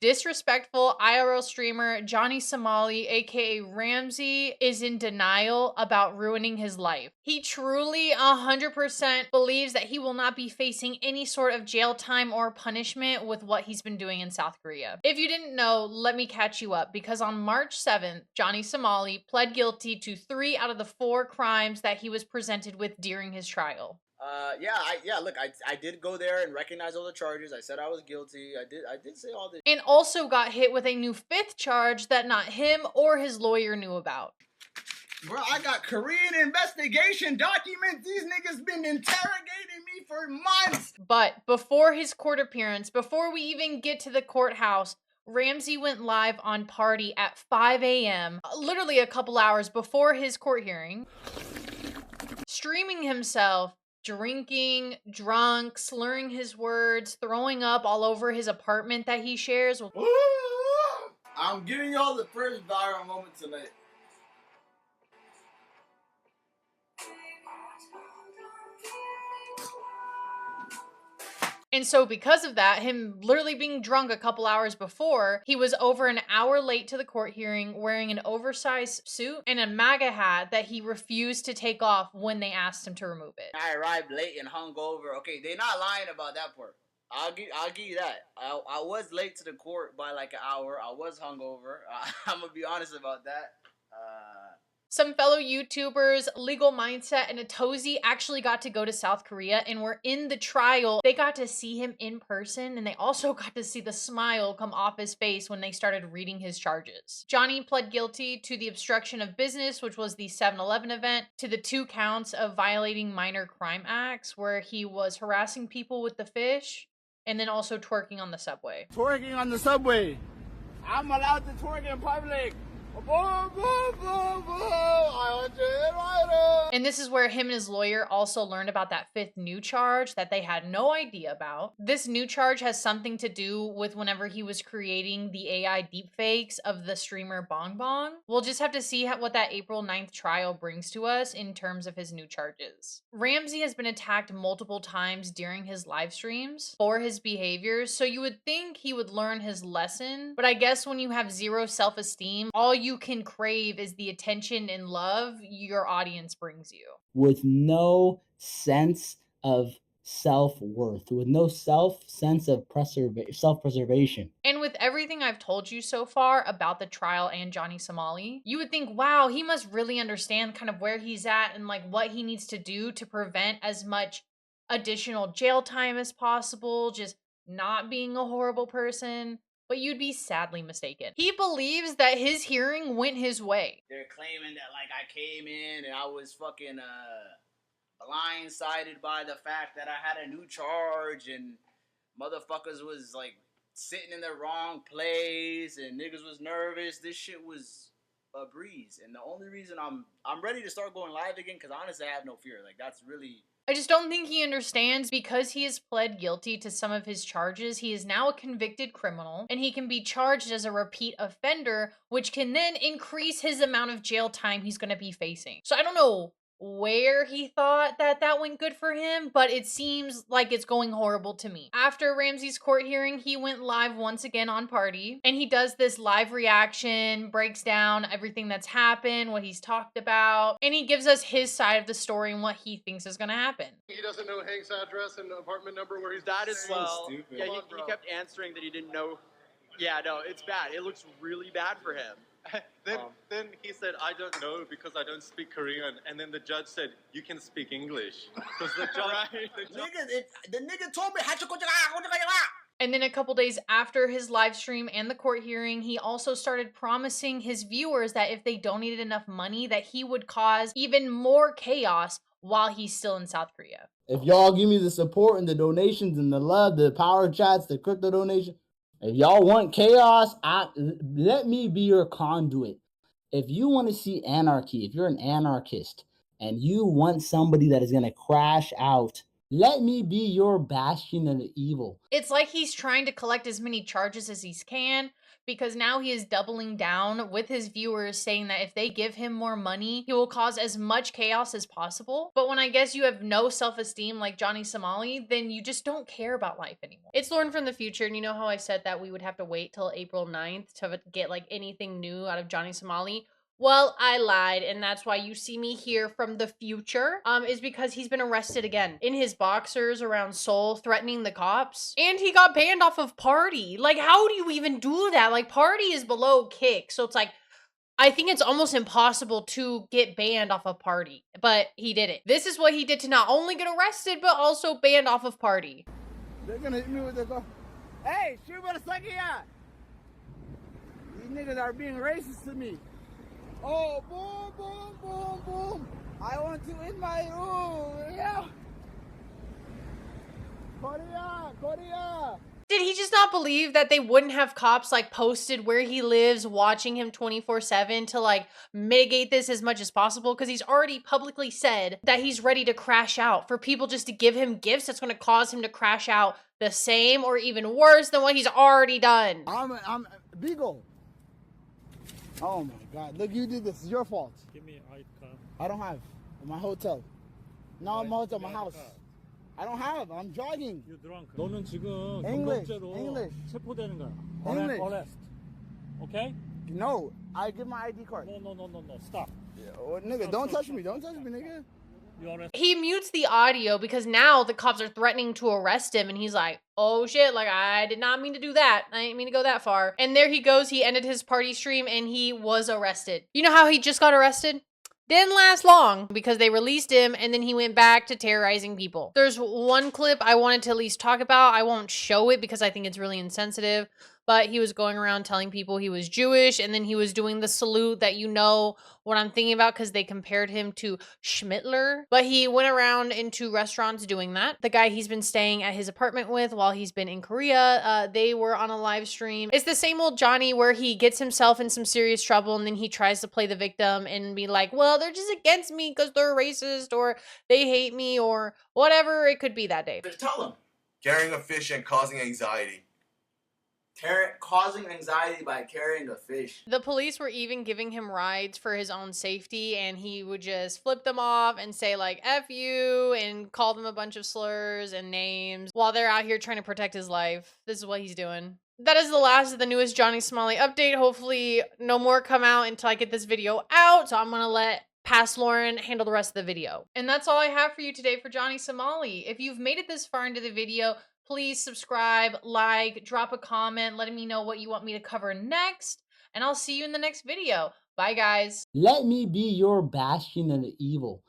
Disrespectful IRL streamer Johnny Somali, aka Ramsey, is in denial about ruining his life. He truly 100% believes that he will not be facing any sort of jail time or punishment with what he's been doing in South Korea. If you didn't know, let me catch you up, because on March 7th, Johnny Somali pled guilty to 3 out of the 4 crimes that he was presented with during his trial. Look, I did go there and recognize all the charges. I said I was guilty. I did say all this. And also got hit with a new 5th charge that not him or his lawyer knew about. Bro, I got Korean investigation documents. These niggas been interrogating me for months. But before his court appearance, before we even get to the courthouse, Ramsey went live on Party at 5 a.m., literally a couple hours before his court hearing, streaming himself drinking, drunk, slurring his words, throwing up all over his apartment that he shares. I'm giving y'all the first viral moment tonight. And so because of that, him literally being drunk a couple hours before, he was over an hour late to the court hearing wearing an oversized suit and a MAGA hat that he refused to take off when they asked him to remove it. I arrived late and hungover. Okay, they're not lying about that part. I'll give you that. I was late to the court by like an hour. I was hungover. I'm gonna be honest about that. Some fellow YouTubers, Legal Mindset, and Atozy actually got to go to South Korea and were in the trial. They got to see him in person, and they also got to see the smile come off his face when they started reading his charges. Johnny pled guilty to the obstruction of business, which was the 7-Eleven event, to the 2 counts of violating minor crime acts, where he was harassing people with the fish, and then also twerking on the subway. Twerking on the subway. I'm allowed to twerk in public. And this is where him and his lawyer also learned about that 5th new charge that they had no idea about. This new charge has something to do with whenever he was creating the AI deepfakes of the streamer Bong Bong. We'll just have to see what that April 9th trial brings to us in terms of his new charges. Ramsey has been attacked multiple times during his live streams for his behaviors, so you would think he would learn his lesson, but I guess when you have zero self-esteem, all you can crave is the attention and love your audience brings you. With no sense of self-worth, with no sense of self-preservation. And with everything I've told you so far about the trial and Johnny Somali, you would think, wow, he must really understand kind of where he's at and like what he needs to do to prevent as much additional jail time as possible, just not being a horrible person. But you'd be sadly mistaken. He believes that his hearing went his way. They're claiming that like I came in and I was fucking blindsided by the fact that I had a new charge and motherfuckers was like sitting in the wrong place and niggas was nervous. This shit was a breeze. And the only reason I'm ready to start going live again, because honestly I have no fear. Like that's really... I just don't think he understands, because he has pled guilty to some of his charges. He is now a convicted criminal, and he can be charged as a repeat offender, which can then increase his amount of jail time he's going to be facing. So I don't know where he thought that went good for him, but it seems like it's going horrible to me. After Ramsey's court hearing, he went live once again on Party, and he does this live reaction, breaks down everything that's happened, what he's talked about, and he gives us his side of the story and what he thinks is gonna happen. He doesn't know Hank's address and apartment number where he's... That as well. Stupid. Yeah, he kept answering that he didn't know. Yeah, no, it's bad. It looks really bad for him. Then he said, I don't know because I don't speak Korean. And then the judge said, you can speak English. Because the judge... The nigga told me... And then a couple days after his live stream and the court hearing, he also started promising his viewers that if they donated enough money, that he would cause even more chaos while he's still in South Korea. If y'all give me the support and the donations and the love, the power chats, the crypto donation, if y'all want chaos, let me be your conduit. If you want to see anarchy, if you're an anarchist and you want somebody that is going to crash out Let me be your bastion of the evil. It's like he's trying to collect as many charges as he can, because now he is doubling down with his viewers, saying that if they give him more money, he will cause as much chaos as possible. But when I guess you have no self-esteem like Johnny Somali, then you just don't care about life anymore. It's Lauren from the future, and you know how I said that we would have to wait till April 9th to get like anything new out of Johnny Somali? Well, I lied, and that's why you see me here from the future, is because he's been arrested again in his boxers around Seoul, threatening the cops, and he got banned off of Party. Like, how do you even do that? Like, Party is below Kick, so it's like, I think it's almost impossible to get banned off of Party, but he did it. This is what he did to not only get arrested, but also banned off of Party. They're gonna hit me with their car. Hey, shoot what a sucky at. These niggas are being racist to me. Oh, boom, boom, boom, boom. I want to in my room. Yeah. Korea, Korea. Did he just not believe that they wouldn't have cops like posted where he lives, watching him 24/7 to like mitigate this as much as possible? Because he's already publicly said that he's ready to crash out. For people just to give him gifts that's going to cause him to crash out the same or even worse than what he's already done. I'm Beagle. Oh my God! Look, you did this. It's your fault. Give me an ID card. I don't have. My hotel. No, my hotel, my house. I don't have. I'm jogging. You drunk. 너는 지금 English, 경범죄로 English. 체포되는 거야. English. Arrest. Okay? No, I give my ID card. No. Stop. Oh, nigga, don't touch me. Don't touch me, nigga. You arrest. He mutes the audio because now the cops are threatening to arrest him, and he's like, oh shit, like I did not mean to do that. I didn't mean to go that far. And there he goes. He ended his party stream and he was arrested. You know how he just got arrested? Didn't last long because they released him and then he went back to terrorizing people. There's one clip I wanted to at least talk about. I won't show it because I think it's really insensitive, but he was going around telling people he was Jewish, and then he was doing the salute that you know what I'm thinking about because they compared him to Schmittler. But he went around into restaurants doing that. The guy he's been staying at his apartment with while he's been in Korea, they were on a live stream. It's the same old Johnny where he gets himself in some serious trouble and then he tries to play the victim and be like, well, they're just against me because they're racist or they hate me or whatever it could be that day. Just tell them. Carrying a fish and causing anxiety. Causing anxiety by carrying a fish. The police were even giving him rides for his own safety, and he would just flip them off and say like F you and call them a bunch of slurs and names while they're out here trying to protect his life. This is what he's doing. That is the last of the newest Johnny Somali update. Hopefully no more come out until I get this video out. So I'm going to let Past Lauren handle the rest of the video. And that's all I have for you today for Johnny Somali. If you've made it this far into the video, please subscribe, like, drop a comment, letting me know what you want me to cover next. And I'll see you in the next video. Bye, guys. Let me be your bastion of the evil.